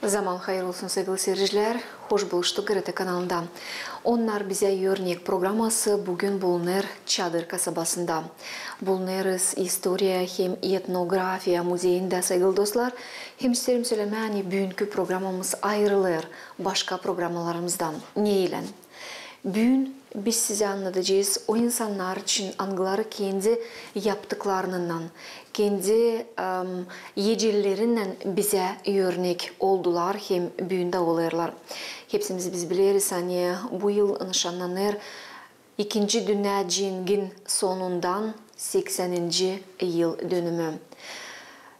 Zaman hayır olsun sevgili seyirciler. Hoş buluştuk GRT kanalında. Onlar bize örnek programması bugün bulunur Çadır kasabasında. Bulunuruz historia hem etnografiya muzeyinde sevgili dostlar. Hem isterim söylemeni bugünkü programımız ayrılır başka programalarımızdan. Ne ile? Bugün biz size anlatacağız o insanlar için anıları kendi yaptıklarından, kendi yecillerinden bize örnek oldular hem bugün olurlar. Hepsimiz biz biliriz hani bu yıl nişanlanır 2. Dünya Cengin sonundan 80. yıl dönümü.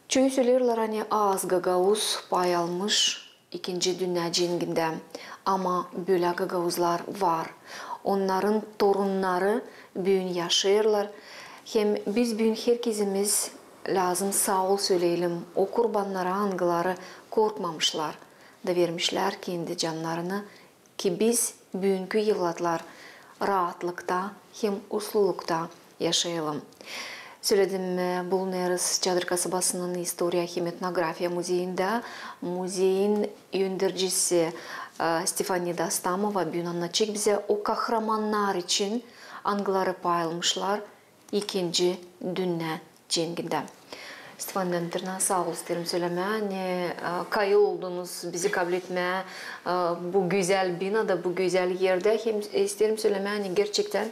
Çünkü söylerler hani az gagavuz pay almış 2. Dünya Cengi'nde ama böyle gagavuzlar var. Onların torunları bugün yaşıyorlar. Hem biz bugün herkesimiz lazım sağ ol söyleyelim. O kurbanlara, angıları korkmamışlar da vermişler kendi canlarını ki biz bugünkü yıllar rahatlıkta hem uslulukta yaşayalım. Söyledim bulunuruz Çadır kasabasının historia hem etnografiya muzeyinde. Muzeyin yöneticisi Stefania Dastamova bugün anlatacak bize o kahramanlar için anıları paylaşmışlar 2. Dünya Cengi'nde. Stefania sağ ol isterim söyleme. Kayı oldunuz bizi kabul etmeye bu güzel binada, bu güzel yerde. Hem isterim söyleme gerçekten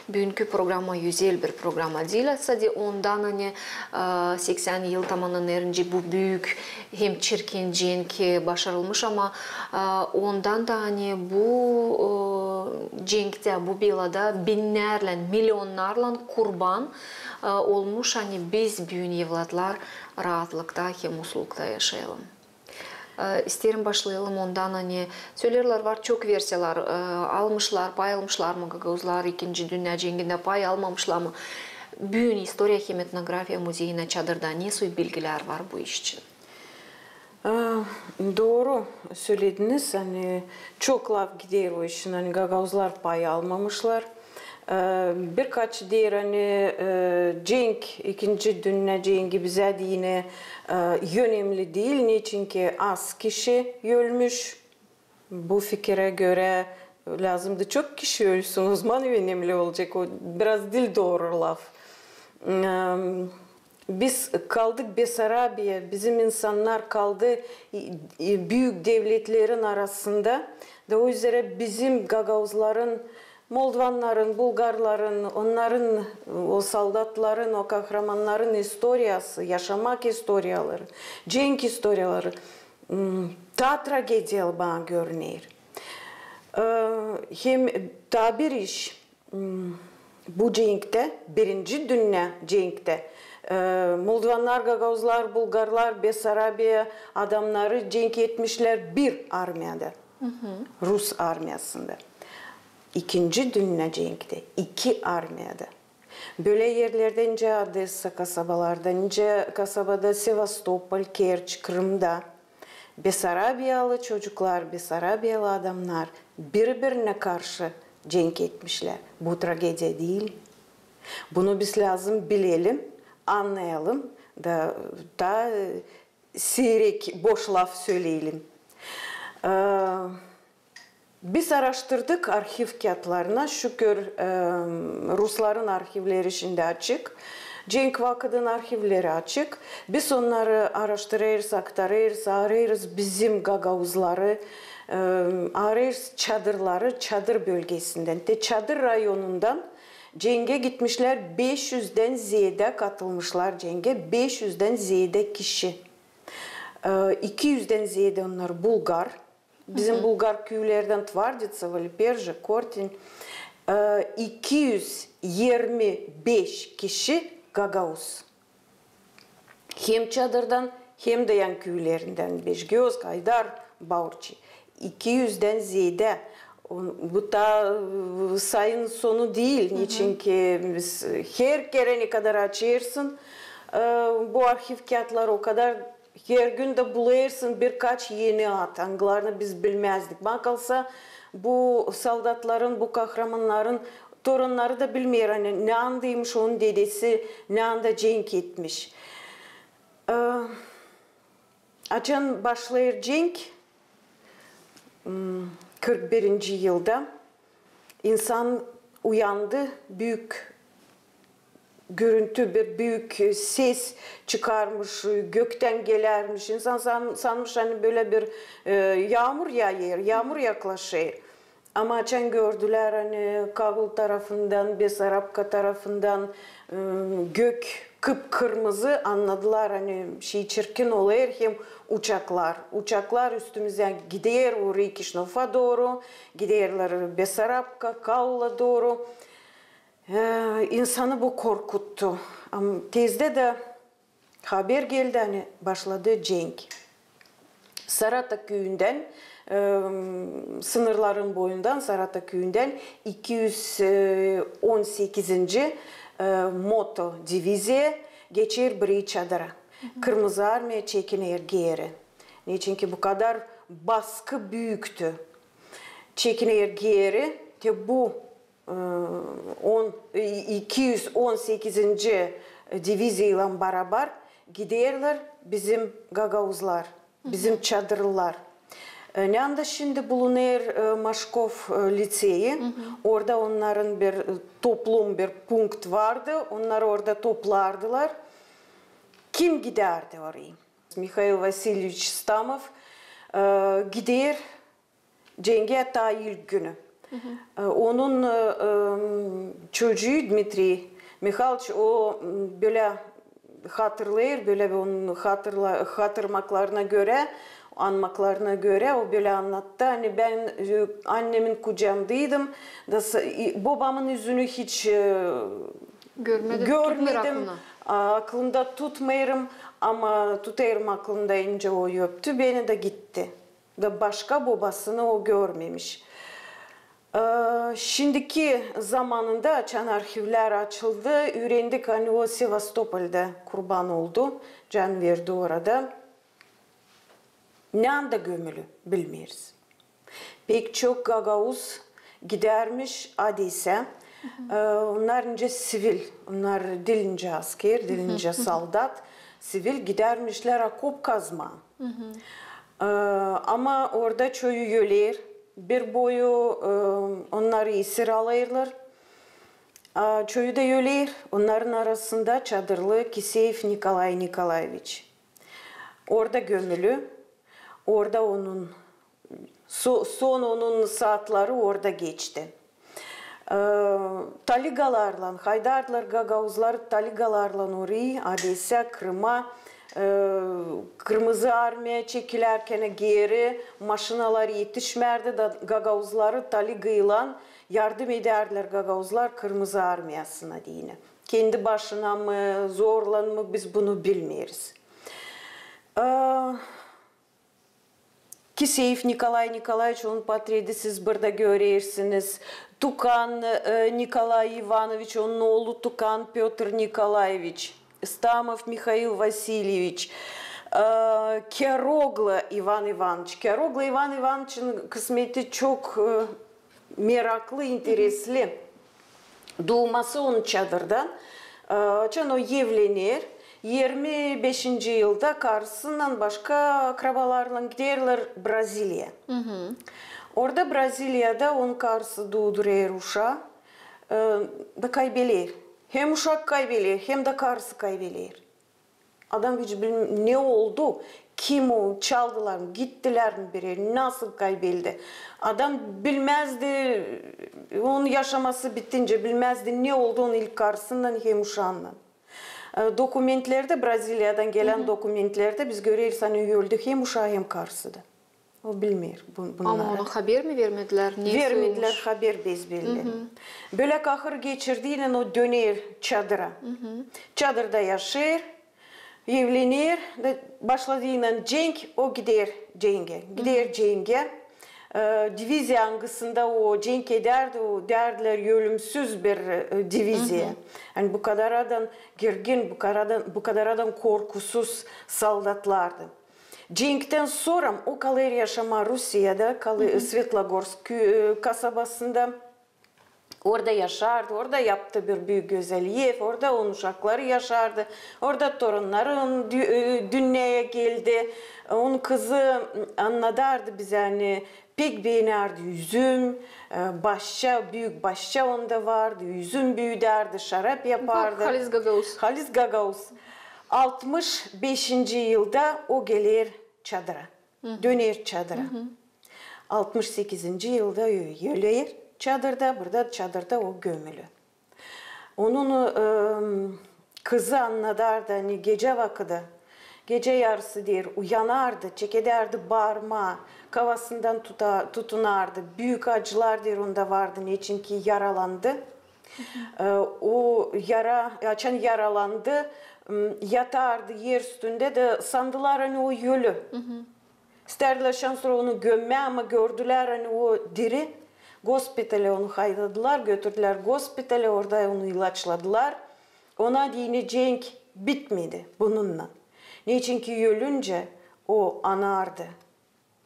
bugünkü programa güzel bir programa değil. Sadece ondan hani 80 yıl tamamlanınca bu büyük hem çirkin cenk başarılmış ama ondan da hani bu cenkte, bu belada binlerle, milyonlarla kurban olmuş. Hani biz bugün evlatlar rahatlıkta hem mutlulukta yaşayalım. İsterim başlayalım ondan hani söylerler var çok versiyalar almışlar, pay almışlar mı gagavuzlar 2. Dünya Cengi'nde pay almamışlar mı? Bugün historia hem etnografiya muzeyine Çadır'da ne soy bilgiler var bu iş için? Doğru söylediniz. Hani çok laf gider o işin. Hani gagavuzlar pay almamışlar. Birkaç diğer hani cenk, 2. Dünya Cengi bize yine önemli değil. Niçin ki az kişi ölmüş. Bu fikre göre lazımdı çok kişi ölsün. O zaman önemli olacak. O biraz dil doğru laf. Biz kaldık Besarabiya. Bizim insanlar kaldı büyük devletlerin arasında. Da o yüzden bizim gagavuzların Moldovanların, Bulgarların, onların, o soldatların, o kahramanların historiası, yaşamak historiyaları, cenk historiyaları ta tragediyalı bana görünüyor. Hem ta bir iş bu cenkte, 1. Dünya Cenk'te Moldovanlar, Gagavuzlar, Bulgarlar, Besarabiya adamları cenk etmişler bir armiyada, Rus armiyasında. 2. Dünya Cenk'te 2 armiyada. Böyle yerlerden ince Odessa kasabalarda, ince kasabada Sevastopol, Kerç, Kırım'da Besarabiyalı çocuklar, Besarabiyalı adamlar birbirine karşı cenk etmişler. Bu tragedya değil. Bunu biz lazım bilelim, anlayalım da seyrek boş laf söyleyelim. Biz araştırdık arşiv kağıtlarına. Şükür Rusların arşivleri şimdi açık. Cenk Vakı'nın arşivleri açık. Biz onları araştırırız, aktarırız, ararız bizim gagavuzları, ararız çadırları çadır bölgesinden. Çadır rayonundan cenge gitmişler. 500'den ziyade katılmışlar cenge. 500'den ziyade kişi. 200'den ziyade onlar Bulgar. Bizim Bulgar köylerden Tvarditsa, Liperje, Kortin 225 kişi gagavuz. Hem çadırdan hem de yan köylerinden Beşgöz, Kaydar, Baurçi. 200'den ziyade. Bu da sayının sonu değil. Niçin ki her kere ne kadar açırsın bu arşiv kağıtları o kadar her gün de buluyorsun birkaç yeni at. Angılarını biz bilmezdik. Bana kalsa bu soldatların, bu kahramanların torunları da bilmiyor. Hani ne andaymış onun dedesi, ne anda cenk etmiş. Açan başlıyor cenk. 41. yılda insan uyandı, büyük görüntü, bir büyük ses çıkarmış, gökten gelermiş. İnsan sanmış hani böyle bir yağmur yağıyor, yağmur yaklaşıyor. Ama açan gördüler hani Kabul tarafından, Besarabka tarafından gök kıpkırmızı, anladılar hani çirkin oluyor, hem uçaklar üstümüzden gidiyor oraya Kişnof'a doğru, gidiyorlar Besarabka, Kabul'a doğru. İnsanı bu korkuttu. Ama tezde de haber geldi, hani başladı cenk. Sarata köyünden, sınırların boyundan Sarata köyünden 218. Moto diviziye geçir bir çadıra. Kırmızı Armiya çekiner geri. Niçin ki bu kadar baskı büyüktü. Çekiner geri. Bu 218. diviziyle beraber giderler bizim Gagauzlar, bizim çadırlar. Ne anda şimdi bulunuyor Maşkov liseyi. Orada onların bir toplum, bir punkt vardı. Onlar orada toplardılar. Kim giderdi oraya? Mikhail Vasilyevich Stamov gider cenge ta ilk günü. Onun çocuğu Dmitri Mikhailovich o böyle hatırlayır, böyle onun hatırlamaklarına göre, anmaklarına göre o böyle anlattı. Hani ben annemin kucağındaydım. Babamın yüzünü hiç görmedim. Aklımda tutmayırım ama tutarım aklımda, ince o öptü. Beni de gitti. Ve başka babasını o görmemiş. Şimdiki zamanında açan arşivler açıldı. Öğrendik hani o Sevastopol'de kurban oldu. Can verdi orada. Ne anda gömülü bilmiyoruz. Pek çok Gagauz gidermiş adıysa. Onlar önce sivil. Onlar dilince asker, dilince soldat. Sivil gidermişler akop kazma. Ama orada çoğu yöler. Bir boyu onları esir alırlar. Çoğu da yöler. Onların arasında çadırlı Kiseyev Nikolay Nikolayevich. Orada gömülü. Orada onun son onun saatleri orada geçti. Taligalarla, Haydarlar, Gagauzlar Taligalarla orayı, adıysa Kırım'a, Kırmızı Armiya çekilerken geri maşinalar yetişmerdi da Gagauzları Taliga'yla yardım ederler Gagauzlar Kırmızı Armiyasına diyine. Kendi başına mı, zorla mı biz bunu bilmiyoruz. Kiseyev Nikolay Nikolayevich, onun portreti siz burada görürsünüz. Tukan Nikolay Ivanovich, onun oğlu Tukan Pyotr Nikolayevich. Stamov Mikhail Vasilyevich. Kerogla Ivan Ivанович. Kerogla Ivan Ivanovich'in kısmeti çok meraklı, interesli. Doğması onun çadırdan. Çünkü o evlenir. 25. yılda karısından başka akrabalarla giderler Brezilya'ya. Orada Brezilya'da onun karısı doğduruyor uşağı da kaybeder. Hem uşak kaybeder hem de karısı kaybeder. Adam hiç bilmiyor ne oldu, kim o, çaldılar mı, gittiler mi biri, nasıl kaybeldi. Adam bilmezdi, onun yaşaması bitince bilmezdi ne oldu onun ilk karısından hem uşağından. Dokumentlerde, Brezilya'dan gelen dokumentlerde biz görüyoruz hani öldü hem uşağı hem karısı da. O bilmiyor bunları. Ama ona haber mi vermediler? Vermediler haber bezbelli. Böyle kahır geçirdiğiyle o döner çadıra. Çadırda yaşar, evlenir, başladığından cenk o gider cenge. Gider cenge. Divizya hangısında o cenk ederdi, o derdiler ölümsüz bir divizya. Yani bu kadar adam gergin, bu kadar adam korkusuz soldatlardı. Cenk'ten sonra o kalır yaşama Rusya'da, Svetlogorsk kasabasında. Orada yaşardı, orada yaptı bir büyük güzel ev, orada onun uşakları yaşardı. Orada torunları dünyaya geldi. Onun kızı anladardı bize hani pek beğenerdi üzüm, büyük başça onda vardı, üzüm büyüderdi, şarap yapardı. Halis Gagauz. Halis Gagauz. 65. yılda o gelir çadıra, döner çadıra. 68. yılda öler çadırda, burada çadırda o gömülü. Onun kızı anladardı, hani gece vakıda, gece yarısı der, uyanardı, çekederdi bağırma, kafasından tutunardı. Büyük acılar der onda vardı, niçin ki yaralandı. O açan yaralandı, yatardı yer üstünde de sandılar hani o ölü. İsterdiler sonra onu gömme ama gördüler hani o diri. Gospitale onu haydadılar, götürdüler gospitale, orada onu ilaçladılar. Ona dini cenk bitmedi bununla. Niçin ki ölünce o anardı.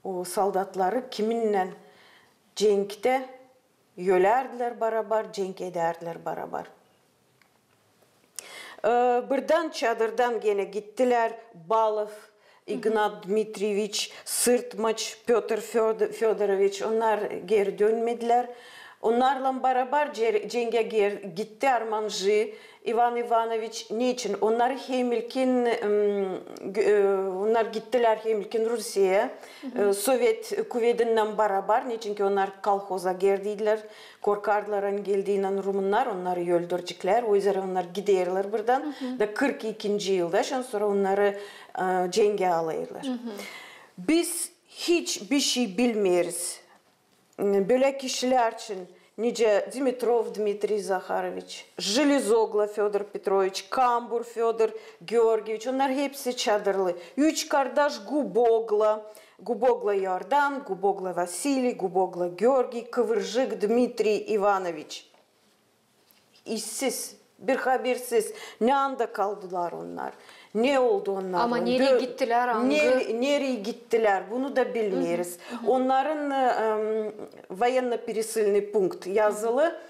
O soldatları kiminle cenkte yölerdiler beraber, cenk ederdiler beraber. Birden çadırdan gene gittiler. Balov, Ignat Dmitrievich, Sırtmaç, Pyotr Fyodorovich, onlar geri dönmediler. Onlarla beraber cenge gitti Armanji, Ivan Ivanoviç. Niçin? Onlar gittiler Hemilkin Rusya'ya, Sovyet kuvvetinden beraber. Niçin ki onlar kolhoza girdiler, korkardılar geldiğinden Rumunlar, onları öldürecekler. O yüzden onlar giderler buradan. Da 42. yılda sonra onları cenge alırlar. Biz hiçbir şey bilmiyoruz. Böyle kişiler için nice Dimitrov Dmitri Zakharovich, Железогла Fyodor Petrovich, Kambur Fyodor Georgievich, onlar hepsi çadırlı. 3 kardeş Gubogla Yordan, Gubogla Vasili, Gubogla Georgi, Kıvırcık Dmitri Ivanovich. İşsiz, bir habersiz. Ne anda kaldılar onlar? Ne oldu onlar? Ama nereye gittiler? Nereye gittiler? Bunu da bilmiyoruz. Onların военно-пересыльный пункт yazılı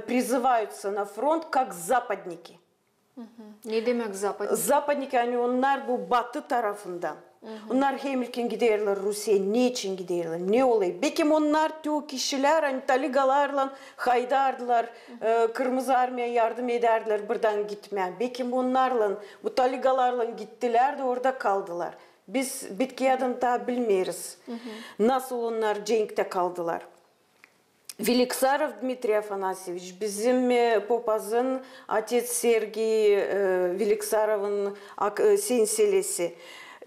призываются на фронт как западники. Ne demek zapadnik? Западник, yani onlar bu batı tarafından. Onlar Hemilkin giderler Rusya'ya. Niçin giderler? Ne oluyor? Belki onlar o kişiler hani taligalarla haydardılar. Kırmızı Armiya yardım ederdiler buradan gitmeye. Belki onlarla, bu taligalarla gittiler de orada kaldılar. Biz bitki adını daha bilmiyoruz. Nasıl onlar cenkte kaldılar? Veliksarov Dmitriy Afanasьевич, bizim papazın Atets Sergey Veliksarov'un senselesi.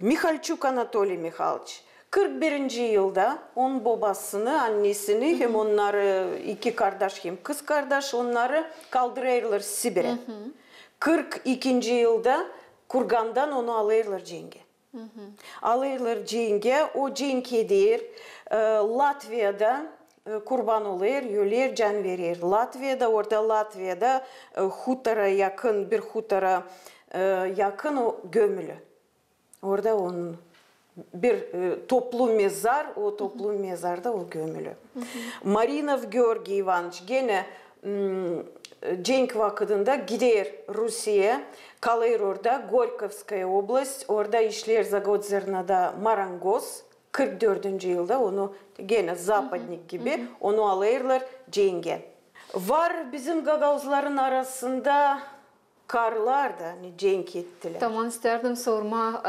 Mikhalchuk Anatoly Mikhailovich. 41. yılda onun babasını, annesini, hem onları iki kardeş hem kız kardeş, onları kaldırırlar Sibir'e. 42. yılda Kurgan'dan onu alırlar cenge. Alırlar cenge, o cenk eder. Latvia'da kurban olur, öler, can verir. Latviya'da hutara yakın, bir hutara yakın o gömülü. Orada onun bir toplu mezar, o toplu mezarda o gömülü. Marinov Georgi Ivanovich gene cenk vakitinde gider Rusya'ya, kalır orada, Gorkovskaya oblast, orada işler Zagodzerna'da marangoz. 44. yılda onu gene zapadnik gibi onu alırlar cenge. Var bizim Gagauzların arasında karlar da cenk ettiler. Tamam, isterdim sorma.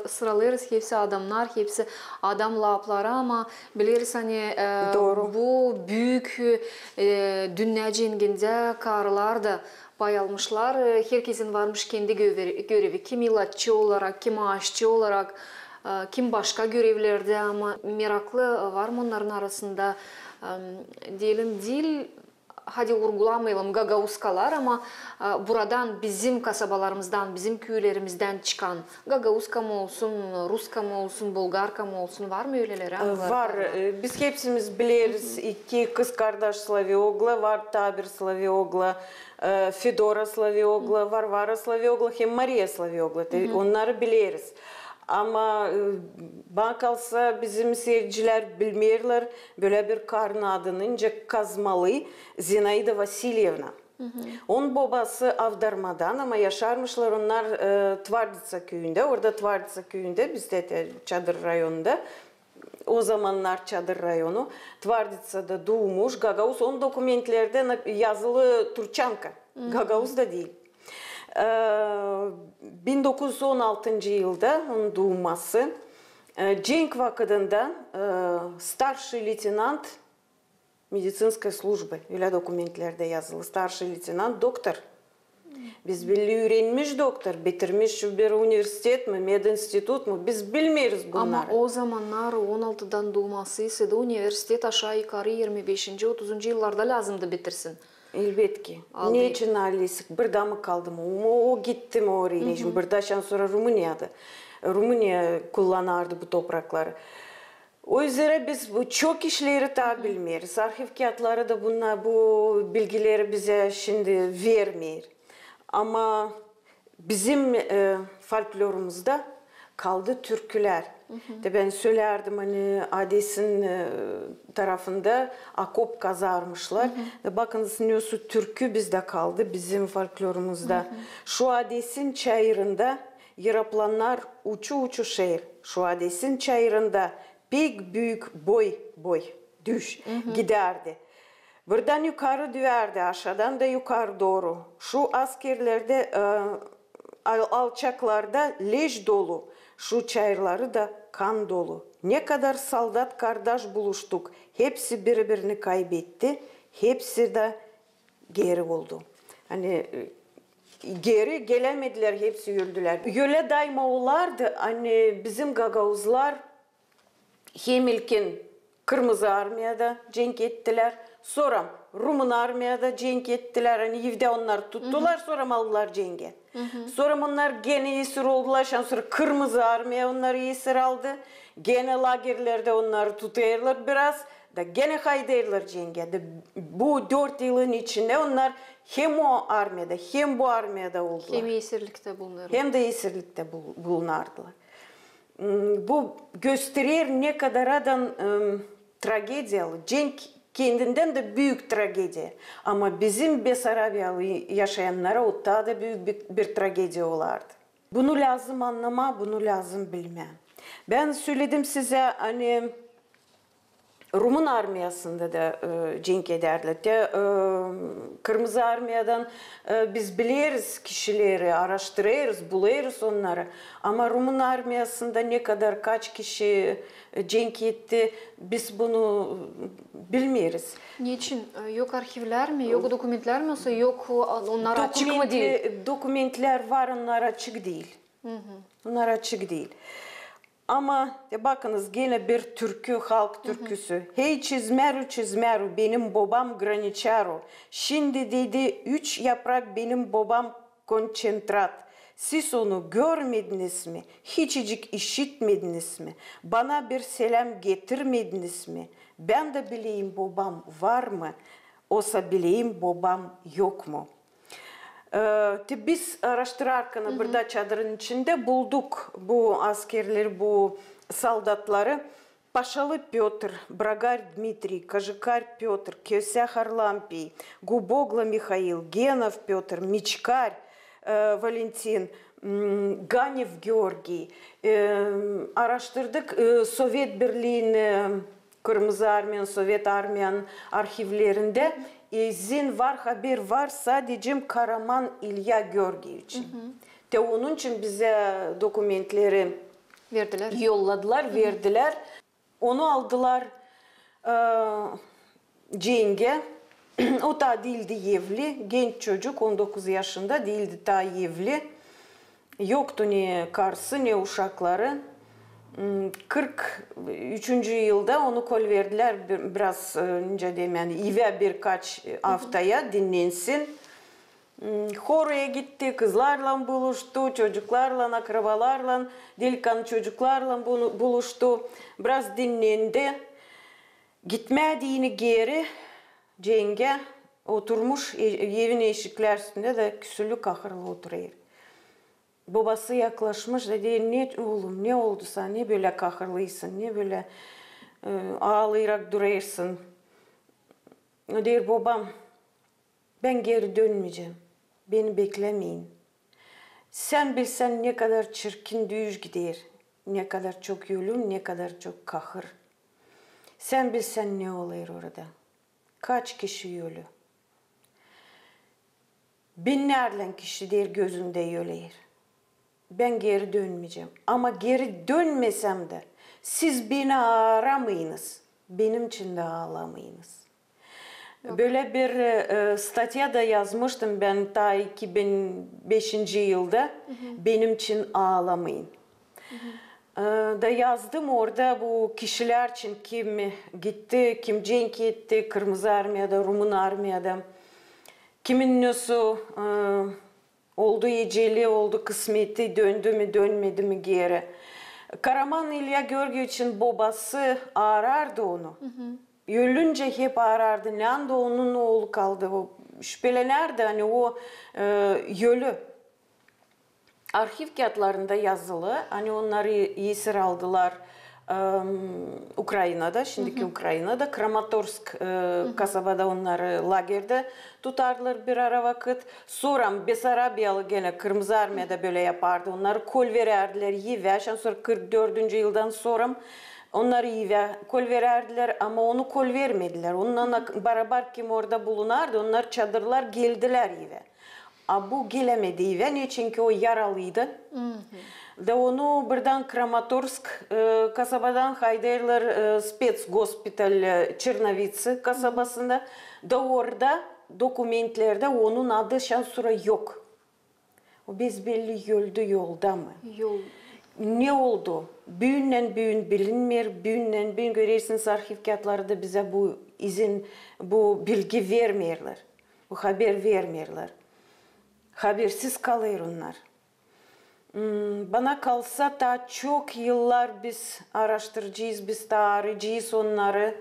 Sıralarız hepsi adamlar, hepsi adam lapları ama biliriz hani bu büyük dünya cenginde karlar da bayalmışlar. Herkesin varmış kendi görevi. Kim ilaççı olarak, kim aşçı olarak, kim başka görevlerde ama meraklı var mı onların arasında? Diyelim dil, hadi vurgulamayalım Gagauzkalar ama buradan bizim kasabalarımızdan, bizim köylerimizden çıkan Gagauzka mı olsun, Ruska mı olsun, Bulgarka mı olsun, var mı öyleleri? Var. Biz hepsimiz biliriz. İki kız kardeş Slaviogla var, Tabir Slaviogla, Fedora Slaviogla, Varvara Slaviogla, hem Maria Slaviogla. Onları biliriz. Ama bana kalsa bizim seyirciler bilmiyorlar, böyle bir karın adının Kazmalı Zinaida Vasilyevna. Onun babası Avdarmadan ama yaşarmışlar onlar Tvarditsa köyünde. Orada Tvarditsa köyünde, bizde de Çadır rayonunda. o zamanlar Çadır rayonu. Tvarditsa'da doğmuş. Gagauz onun dokumentlerde yazılı Turçanka. Gagauz da değil. 1916 yılda onun doğması. Cenk vakıdında starший лейтенант медицинской службы. Öyle dokumentlerde yazılı. Starший лейтенант doktor. Biz belli öğrenmiş doktor, bitirmiş bir üniversitet mi, medinstitut mu, biz bilmiyoruz bunları. Ama o zamanlar 16'dan doğması ise de üniversitet aşağı yukarı 25-30. yıllarda lazımdı bitirsin. Elbette ki. Ne için ailesi? Burada mı kaldı mı? O gitti mi oraya? Şimdi buradan sonra Rumuniya'da. Rumuniya kullanardı bu toprakları. O yüzden biz çok işleri tabi bilmiyoruz. Arşiv kağıtları da bu bilgileri bize şimdi vermiyor. Ama bizim folklorumuzda kaldı türküler. De ben söylerdim hani Ades'in tarafında akop kazarmışlar. Bakınız nüsu türkü bizde kaldı bizim folklorumuzda. Şu Ades'in çayırında yapılanlar uçu şehir. Şu Ades'in çayırında pek büyük boy düş giderdi. Buradan yukarı düverdi, aşağıdan da yukarı doğru. Şu askerlerde alçaklarda leş dolu, şu çayırları da kan dolu. Ne kadar soldat kardeş buluştuk, hepsi birbirini kaybetti, hepsi de geri oldu. Hani geri gelemediler, hepsi öldüler. Öyle daima olardı, hani bizim Gagauzlar hem ilkin Kırmızı Armiya'da cenk ettiler. Sonra Rumun armiyada cenk ettiler. Hani evde onlar tuttular. Sonra aldılar cenge. Sonra onlar gene esir oldular. Sonra Kırmızı Armiya onları esir aldı. Gene lagerlerde onları tutuyorlar biraz. Da gene haydayırlar cenge. Bu 4 yılın içinde onlar hem o armiyada hem bu armiyada oldular. Hem esirlikte bulunurlar. Hem de esirlikte bulunardılar. Bu gösterir ne kadar adam tragediyalı. Cenk kendinden de büyük tragedi. Ama bizim Besarabyalı yaşayanlara o daha da büyük bir tragedi olardı. Bunu lazım anlama, bunu lazım bilme. Ben söyledim size hani Rumun armiyasında da cenk ederler. Kırmızı armiyadan biz biliriz kişileri, araştırıyoruz, buluyoruz onları. Ama Rumun armiyasında ne kadar kaç kişi cenk etti biz bunu bilmiyoruz. Niçin? Yok arşivler mi? Yok dokumentler mi? Yoksa yok onlar açık mı değil? Dokumentler var, onlar açık değil. Onlar açık değil. Ama bakınız gene bir türkü, halk türküsü. Hey çizmeru benim babam graniçaro. Şimdi dedi 3 yaprak benim babam konçentrat. Siz onu görmediniz mi? Hiçcik işitmediniz mi? Bana bir selam getirmediniz mi? Ben de bileyim babam var mı? Olsa bileyim babam yok mu? Biz araştırırken burada çadırın içinde bulduk bu askerleri, bu soldatları. Paşalı Piotr, Bragar Dmitri, Kajikar Piotr, Köse Harlampiy, Gubogla Mikhail, Genov Piotr, Miçkar Valentin, Ganev Georgi. Araştırdık Sovyet Birliği'nin, Kırmızı Armiyan, Sovyet Armiyan arşivlerinde. İzin var, haber var sadece Karaman İlya Georgiyevic'in. Onun için bize dokumentleri Verdiler. Yolladılar, verdiler. Onu aldılar cenge. O da değildi evli. Genç çocuk, 19 yaşında değildi daha evli. Yoktu ne karısı ne uşakları. 43. yılda onu kol verdiler biraz önce diyeyim yani eve birkaç haftaya dinlensin. Horoya gitti, kızlarla buluştu, çocuklarla, akrabalarla, delikanlı çocuklarla buluştu. Biraz dinlendi. Gitmedi yine geri cenge oturmuş evin eşikler üstünde de küsülü kahırlı oturuyor. Babası yaklaşmış dedi ne oğlum ne oldu sana ne böyle kahırlıysın ne böyle ağlayarak duruyorsun. Der babam ben geri dönmeyeceğim beni beklemeyin. Sen bilsen ne kadar çirkin düğüş gider ne kadar çok ölüm ne kadar çok kahır Sen bilsen ne oluyor orada? Kaç kişi ölü? Binlerle kişi der gözünde ölüyor. Ben geri dönmeyeceğim. Ama geri dönmesem de siz beni aramayınız. Benim için de ağlamayınız. Böyle bir statya da yazmıştım ben ta 2005. yılda. Benim için ağlamayın. Da yazdım orada bu kişiler için kim gitti, kim cenk etti, Kırmızı Armiya'da, Rumun Armiya'da. Kimin nasıl oldu eceli, oldu kısmeti, döndü mü, dönmedi mi geri. Karaman İlya Georgievich'in babası arardı onu. Ölünce hep arardı. Ne anda onun oğlu kaldı. O şüphelenerdi hani o ölü. Arşiv kağıtlarında yazılı. Hani onları esir aldılar Ukrayna'da, şimdiki Ukrayna'da. Kramatorsk kasabada onları lagerde tutardılar bir ara vakit. Sonra Besarabiyalı gene Kırmızı Armiya'da böyle yapardı. Onları kol vererdiler, yive. Sonra 44. yıldan sonra onları yive, kol vererdiler ama onu kol vermediler. Onunla beraber kim orada bulunardı, onlar çadırlar geldiler yive. Bu gelemedi yive. Ne çünkü o yaralıydı. Da onu birden Kramatorsk kasabadan haydarlar spetsgospital Çernovitsi kasabasında. Da orada dokumentlerde onun adı şansura yok. O biz belli öldü yolda mı? Ne oldu? Büyünden büyün bilinmiyor. Büyünden büyün görürsünüz arşiv kağıtlarda bize bu izin, bu bilgi vermiyorlar. Bu haber vermiyorlar. Habersiz kalıyor onlar. Bana kalsa da çok yıllar biz araştıracağız, biz de arayacağız onları.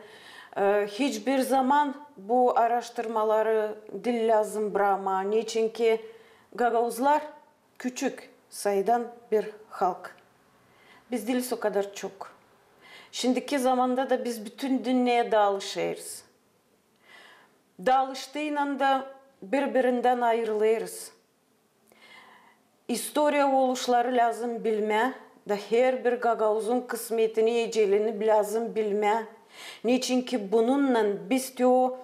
Hiçbir zaman bu araştırmaları dil lazım bırakma. Niçin ki Gagauzlar küçük sayıdan bir halk. Biz değiliz o kadar çok. Şimdiki zamanda da biz bütün dünyaya dağılışıyoruz. Dağılıştığıyla da birbirinden ayrılıyoruz. İstoriya oluşları lazım bilme. Da her bir Gagauz'un kısmetini, ecelini lazım bilme. Niçin ki bununla biz de o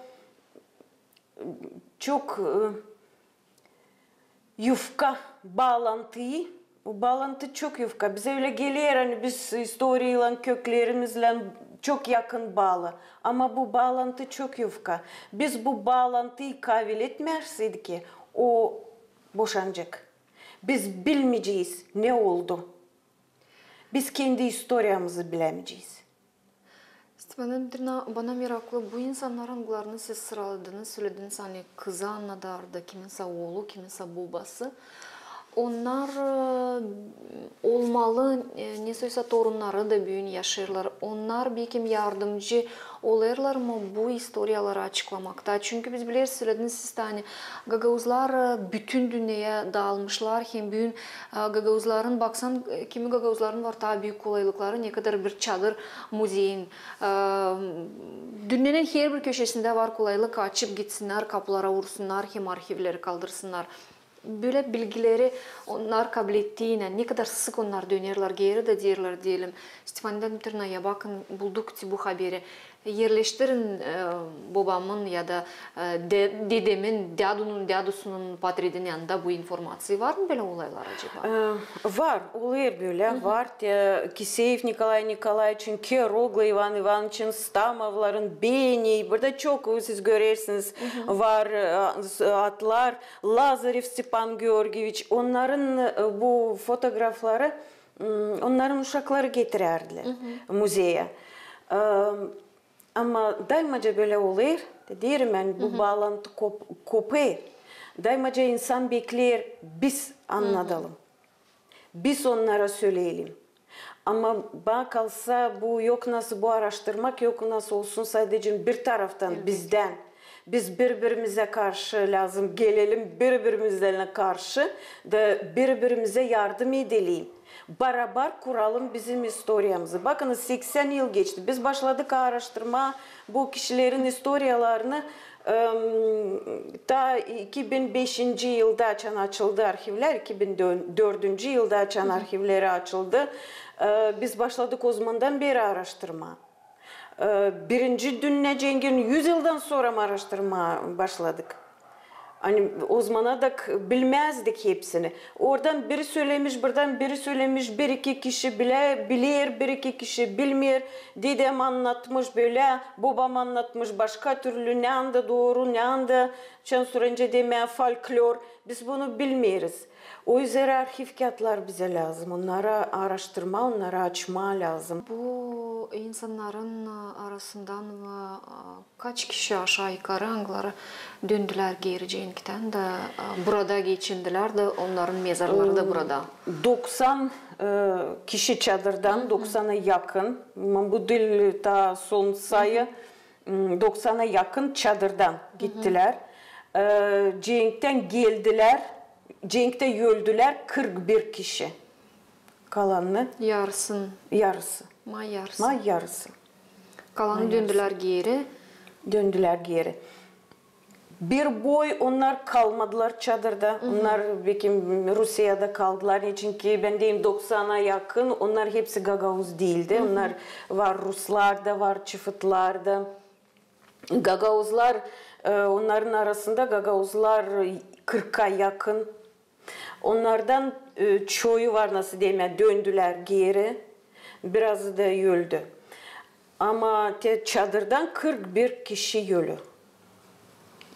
çok yufka bağlantıyı, o bağlantı çok yufka. Bize öyle geliyor hani biz historiyla, köklerimizle çok yakın bağlı. Ama bu bağlantı çok yufka. Biz bu bağlantıyı kabul etmezseydik ki o boşanacak. Biz bilmeyeceğiz ne oldu. Biz kendi historiyamızı bilemeyeceğiz. Bana meraklı bu insanların adlarını siz sıraladınız, söylediniz hani kızı anladardı, kiminse oğlu, kiminse babası. Onlar olmalı, ne söylese torunları da büyün yaşarlar. Onlar bir kim yardımcı olurlar mı bu historiyaları açıklamakta? Çünkü biz biliriz, söylediniz siz de hani Gagauzlar bütün dünyaya dağılmışlar. Hem büyün Gagauzların, baksan kimi Gagauzların var daha büyük kolaylıkları, ne kadar bir çadır muzeyin. Dünyanın her bir köşesinde var kolaylık, açıp gitsinler, kapılara vursunlar, hem arşivleri kaldırsınlar. Böyle bilgileri onlar kabul ettiğine ne kadar sık onlar dönerler geri de derler diyelim. Stefaniden Dimitrievna'ya bakın bulduk bu haberi. Yerleştirin babamın ya da dedemin, dadusunun patridinin yanında bu informasyon var mı böyle olaylar acaba? Var, oluyor böyle. Var. Kiseyev Nikolay Nikolaevич'in, Keroglu Ivan Ivanovич'in, Stamovların, Beni, burada çok siz görürsünüz var atlar. Lazarev Stepan Georgievich, onların bu fotoğrafları onların uşakları getirirdiler müzeye. Ama daymaca böyle oluyor. Derim ben bu bağlantı kopuyor. Daymaca insan bekler biz anlatalım. Biz onlara söyleyelim. Ama bana kalsa bu yok nasıl bu araştırmak yok nasıl olsun sadece bir taraftan bizden. Biz birbirimize karşı lazım gelelim birbirimizle karşı da birbirimize yardım edelim. Beraber kuralım bizim historiyamızı. Bakınız 80 yıl geçti. Biz başladık araştırma bu kişilerin historiyalarını ta 2005. yılda açıldı arşivler. 2004. yılda açan arşivleri açıldı. Biz başladık o zamandan beri araştırma. Birinci Dünya Cengi'ni 100 yıldan sonra mı araştırma başladık? Hani o zamana da bilmezdik hepsini. Oradan biri söylemiş, buradan biri söylemiş, bir iki kişi bilir, bir iki kişi bilmiyor. Dedem anlatmış böyle, babam anlatmış başka türlü, ne anda doğru, ne anda Çansürence deme, folklor. Biz bunu bilmiyoruz. O yüzden arşiv kağıtlar bize lazım. Onları araştırma, onları açma lazım. Bu insanların arasından kaç kişi aşağı yukarı Anglara döndüler geri Cenk'ten de burada geçindiler de onların mezarları da burada. 90 kişi çadırdan 90'a yakın. Bu dil ta son sayı 90'a yakın çadırdan gittiler. Cenk'ten geldiler. Cenk'te öldüler 41 kişi. Kalanı Yarısın. yarısı. Yarısı. Kalanı döndüler geri. Döndüler geri. Bir boy onlar kalmadılar çadırda. Onlar belki Rusya'da kaldılar. Çünkü ben diyeyim 90'a yakın. Onlar hepsi Gagavuz değildi. Onlar var Ruslarda, var Çıfıtlarda. Gagavuzlar, onların arasında Gagavuzlar 40'a yakın. Onlardan çoğu var nasıl diyeyim, döndüler geri. Biraz da öldü. Ama çadırdan 41 kişi ölü.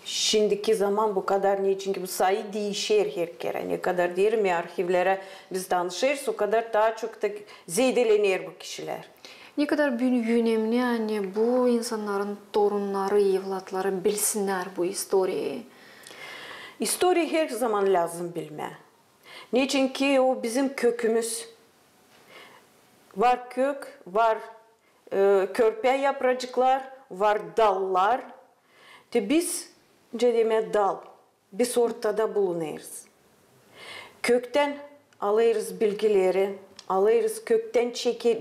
Şimdiki zaman bu kadar niye? Çünkü bu sayı değişir her kere. Ne kadar diyelim ya arşivlere biz tanışırız o kadar daha çok da zedelenir bu kişiler. Ne kadar önemli yani bu insanların torunları, evlatları bilsinler bu historiyi. Historiyi her zaman lazım bilme. Niçin ki o bizim kökümüz. Var kök, var körpe yapracıklar, var dallar. Biz dal, biz ortada bulunuruz. Kökten alırız bilgileri, alırız kökten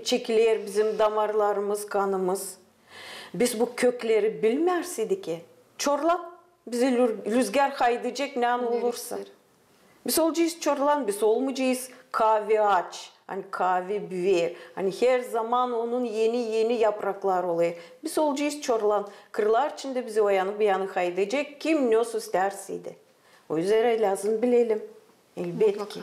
çekilir bizim damarlarımız, kanımız. Biz bu kökleri bilmerseydik ki, çorla bizi rüzgar haydayacak ne an olursa. Biz olacağız çorlan, biz olmayacağız kahve ağaç, hani kahve büver. Hani her zaman onun yeni yapraklar oluyor. Biz olacağız çorlan. Kırlar içinde bizi o yanı bir yanı haydayacak. Kim ne isterseydi. O yüzden lazım bilelim. Elbette ki.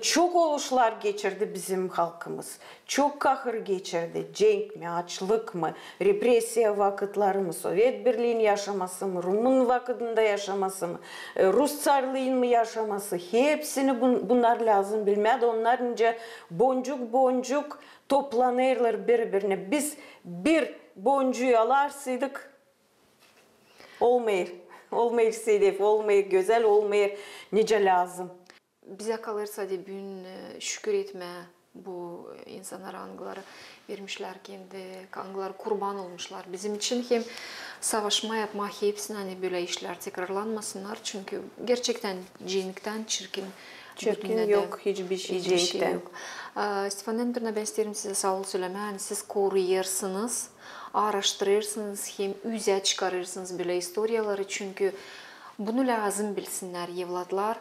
Çok oluşlar geçirdi bizim halkımız. Çok kahır geçirdi. Cenk mi, açlık mı, represiya vakitleri mi, Sovyet Birliği'nin yaşaması mı, Rumun vakitinde yaşaması mı, Rus Çarlığı'nın mı yaşaması, hepsini bunlar lazım bilmedi. Onlar önce boncuk toplanırlar birbirine. Biz bir boncuğu alarsaydık olmayır. Olmayır sedef, olmayır güzel, olmayır nice lazım. Bize kalırsa da bugün şükür etme bu insanlar Anglara vermişler kendi Anglar kurban olmuşlar. Bizim için hem savaşma yapma hepsine hani böyle işler tekrarlanmasınlar. Çünkü gerçekten cinikten çirkin yok hiçbir şey cinikten. Yok. Stefan Ender'na ben isterim size sağ ol söyleme. Yani siz koruyarsınız, araştırırsınız hem yüze çıkarırsınız böyle historiyaları. Çünkü bunu lazım bilsinler evlatlar.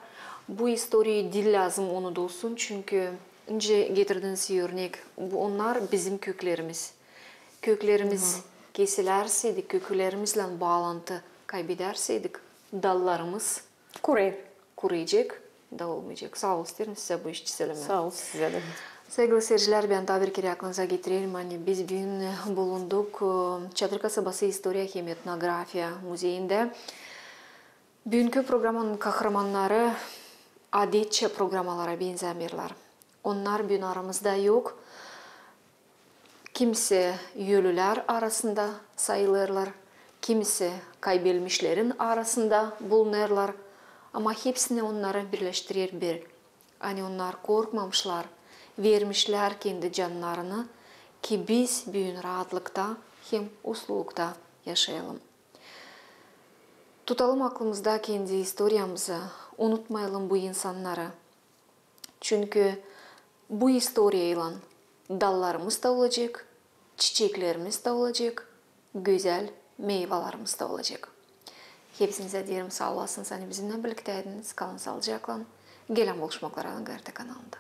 Bu historiyi dil lazım onu da olsun çünkü önce getirdiğiniz örnek bu onlar bizim köklerimiz. Köklerimiz kesilerseydik, köklerimizle bağlantı kaybederseydik dallarımız kuruyacak da olmayacak. Sağ ol isterim size bu işçi söyleme. Sağ ol size de. Sevgili seyirciler ben tabii ki aklınıza getirelim. Hani biz bugün bulunduk Çadır Kasabası Historia hem Etnografya Müzeyinde. Bugünkü programın kahramanları adetçe programalara benzemirler. Onlar bugün aramızda yok. Kimisi ölüler arasında sayılırlar. Kimisi kaybetmişlerin arasında bulunurlar. Ama hepsini onları birleştirir bir. Hani onlar korkmamışlar. Vermişler kendi canlarını ki biz bugün rahatlıkta hem uslulukta yaşayalım. Tutalım aklımızda kendi historiyamızı, unutmayalım bu insanları. Çünkü bu historiyayla dallarımız da olacak, çiçeklerimiz de olacak, güzel meyvelerimiz de olacak. Hepsinize diyelim sağ olasınız. Hani bizimle birlikteydiniz. Kalın sağlıcakla. Gelen buluşmaklar Angarte kanalında.